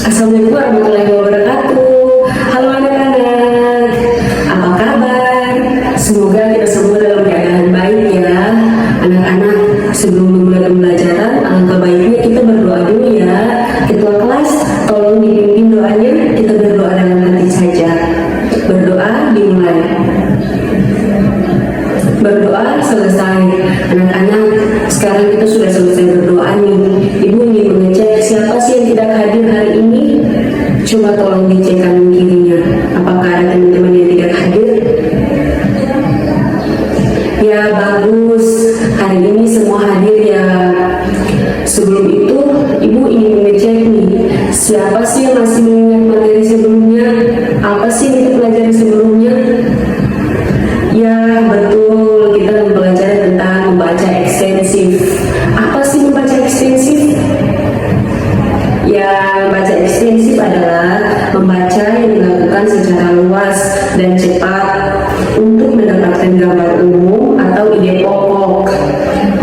Assalamualaikum warahmatullahi wabarakatuh. Halo anak-anak, apa kabar? Semoga kita semua dalam keadaan baik ya. Anak-anak, sebelum memulai pembelajaran, alangkah baiknya kita berdoa dulu ya. Ketua kelas, tolong dipimpin doanya. Kita berdoa dalam hati saja. Berdoa dimulai. Berdoa selesai. Anak-anak, sekarang kita sudah selesai berdoa nih. Ibu ingin mengecek siapa sih yang tidak hadir hari ini. Coba tolong dicek kanan kirinya. Apakah ada teman-teman yang tidak hadir? Ya bagus, hari ini semua hadir ya. Sebelum itu, Ibu ingin mengecek nih, siapa sih yang masih mengingat materi sebelumnya? Apa sih yang kita pelajari sebelumnya? Ya betul, kita akan belajar tentang membaca ekstensif. Apa sih membaca ekstensif? Ya, membaca ekstensif adalah membaca yang dilakukan secara luas dan cepat untuk mendapatkan gambar umum atau ide pokok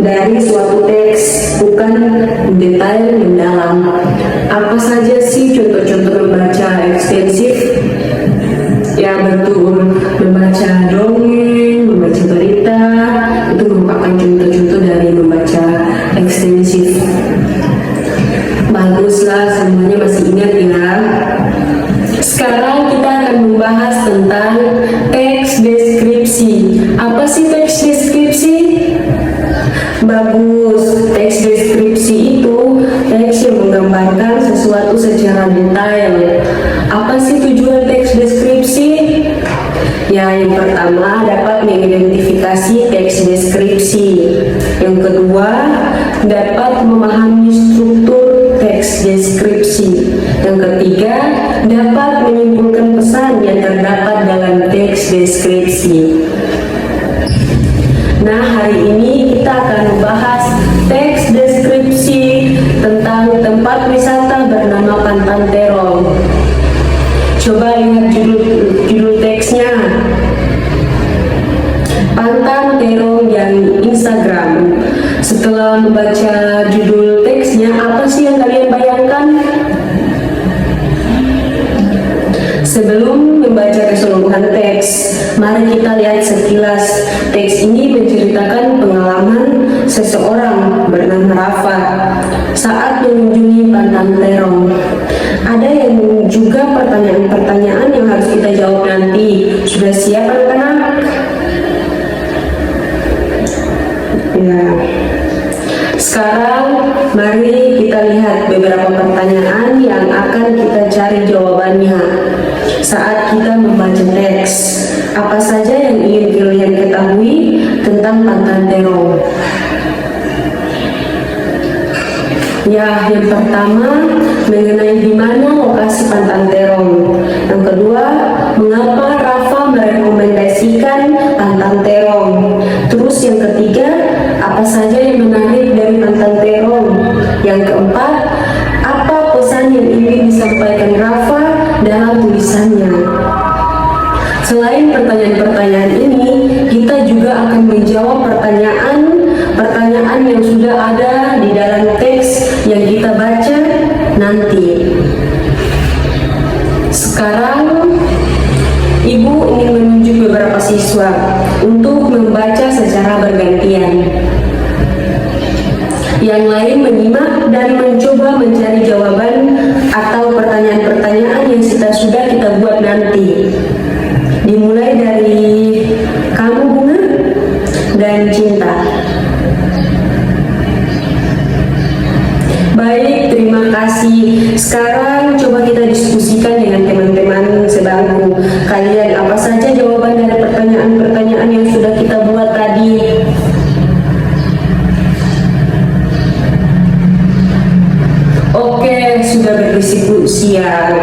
dari suatu teks, bukan detail mendalam. Apa saja sih contoh-contoh membaca ekstensif? Ya betul, membaca dongeng, membaca berita, itu merupakan contoh-contoh dari membaca ekstensif. Baguslah, semuanya masih ingat ya. Sekarang kita akan membahas tentang teks deskripsi. Apa sih teks deskripsi? Bagus, teks deskripsi itu teks yang menggambarkan sesuatu secara detail. Apa sih tujuan teks deskripsi? Ya, yang pertama dapat mengidentifikasi teks deskripsi. Yang kedua, dapat memahami struktur teks deskripsi. Yang ketiga, dapat menyimpulkan pesan yang terdapat dalam teks deskripsi. Nah, hari ini kita akan membahas teks deskripsi tentang tempat wisata bernama Pantan Terong. Coba lihat judul teksnya. Pantan Terong yang Instagram. Setelah membaca judul teksnya, apa sih yang kalian bayangkan? Sebelum membaca keseluruhan teks, mari kita lihat sekilas. Teks ini menceritakan pengalaman seseorang bernama Rafa saat mengunjungi Pantan Terong. Ada yang juga pertanyaan-pertanyaan yang harus kita jawab nanti. Sudah siap anak-anak? Ya. Sekarang mari kita lihat beberapa pertanyaan yang akan kita cari jawabannya saat kita membaca teks. Apa saja yang ingin kalian ketahui tentang Pantan Terong? Ya, yang pertama mengenai di mana lokasi Pantan Terong. Yang kedua, mengapa Rafa merekomendasikan Pantan Terong. Terus yang ketiga, apa saja yang menarik dari Pantan Terong. Yang keempat, apa pesan yang ingin disampaikan Rafa dalam tulisannya. Selain pertanyaan-pertanyaan ini, kita juga akan menjawab pertanyaan yang sudah ada di dalam teks yang kita baca nanti. Sekarang, Ibu ingin menunjuk beberapa siswa untuk membaca secara bergantian. Yang lain menyimak dan mencoba mencari jawaban atau pertanyaan-pertanyaan yang sudah kita buat nanti. Dimulai dari kamu, Bunga, dan Cinta. Baik, terima kasih. Sekarang coba kita diskusikan dengan teman-teman sebangku. Kalian apa saja jawaban dari pertanyaan-pertanyaan yang sudah kita buat tadi? Oke, sudah berdiskusi ya.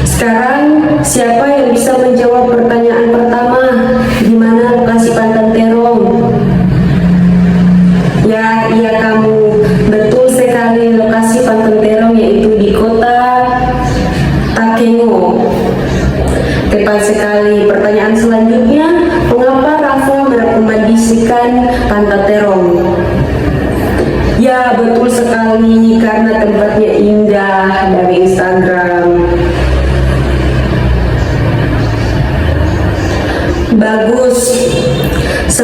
Sekarang siapa yang bisa menjawab pertanyaan pertama? Di mana lokasi Pantan Terong? Ya, iya kamu. Betul sekali, lokasi Pantan Terong yaitu di kota Takengo. Tepat sekali. Pertanyaan selanjutnya, mengapa Rafa merekomendasikan Pantan Terong? Ya, betul sekali, karena tempatnya indah dari Instagram.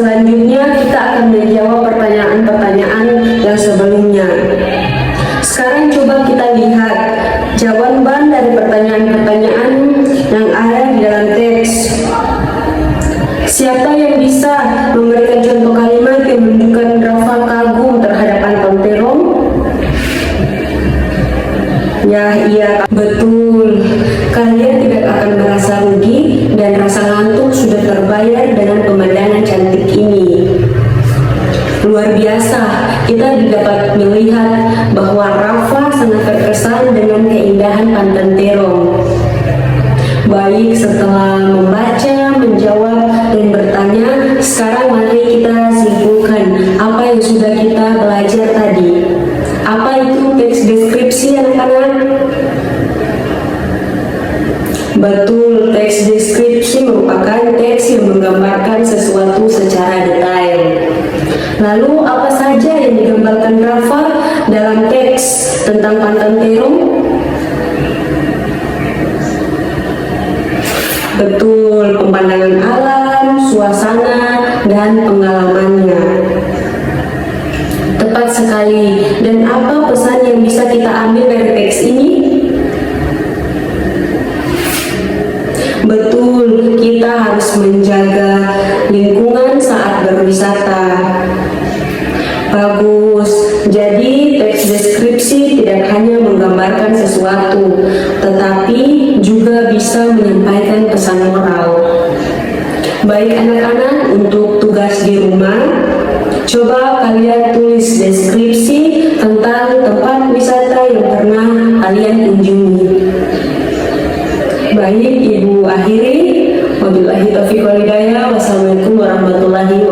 Selanjutnya kita akan menjawab pertanyaan-pertanyaan yang sebelumnya. Sekarang coba kita lihat jawaban dari pertanyaan-pertanyaan yang ada di dalam teks. Siapa yang bisa memberikan contoh kalimat yang menunjukkan Rafa kagum terhadap Anton Terong? Ya, iya, betul. Kalian tidak akan merasa rugi dan rasa ngantuk sudah terbayar dengan pemandangan cantik ini. Luar biasa, kita dapat melihat bahwa Rafa sangat terkesan dengan keindahan Pantan Terong. Baik, setelah membaca, menjawab, dan bertanya, sekarang mari kita simpulkan apa yang sudah kita belajar tadi. Apa itu teks deskripsi, anak-anak? Betul, teks deskripsi merupakan teks yang menggambarkan sesuatu secara detail. Lalu, apa saja yang digambarkan Rafa dalam teks tentang Pantan Terong? Betul, pemandangan alam, suasana, dan pengalamannya. Tepat sekali. Dan apa pesan yang bisa kita ambil dari teks ini? Betul, kita harus menjaga lingkungan saat berwisata. Bagus. Jadi teks deskripsi tidak hanya menggambarkan sesuatu, tetapi juga bisa menyampaikan pesan moral. Baik anak-anak, untuk tugas di rumah, coba kalian tulis deskripsi tentang tempat wisata yang pernah kalian kunjungi. Baik, Ibu akhiri. Wabillahi taufiq wal hidayah. Wassalamualaikum warahmatullahi wabarakatuh.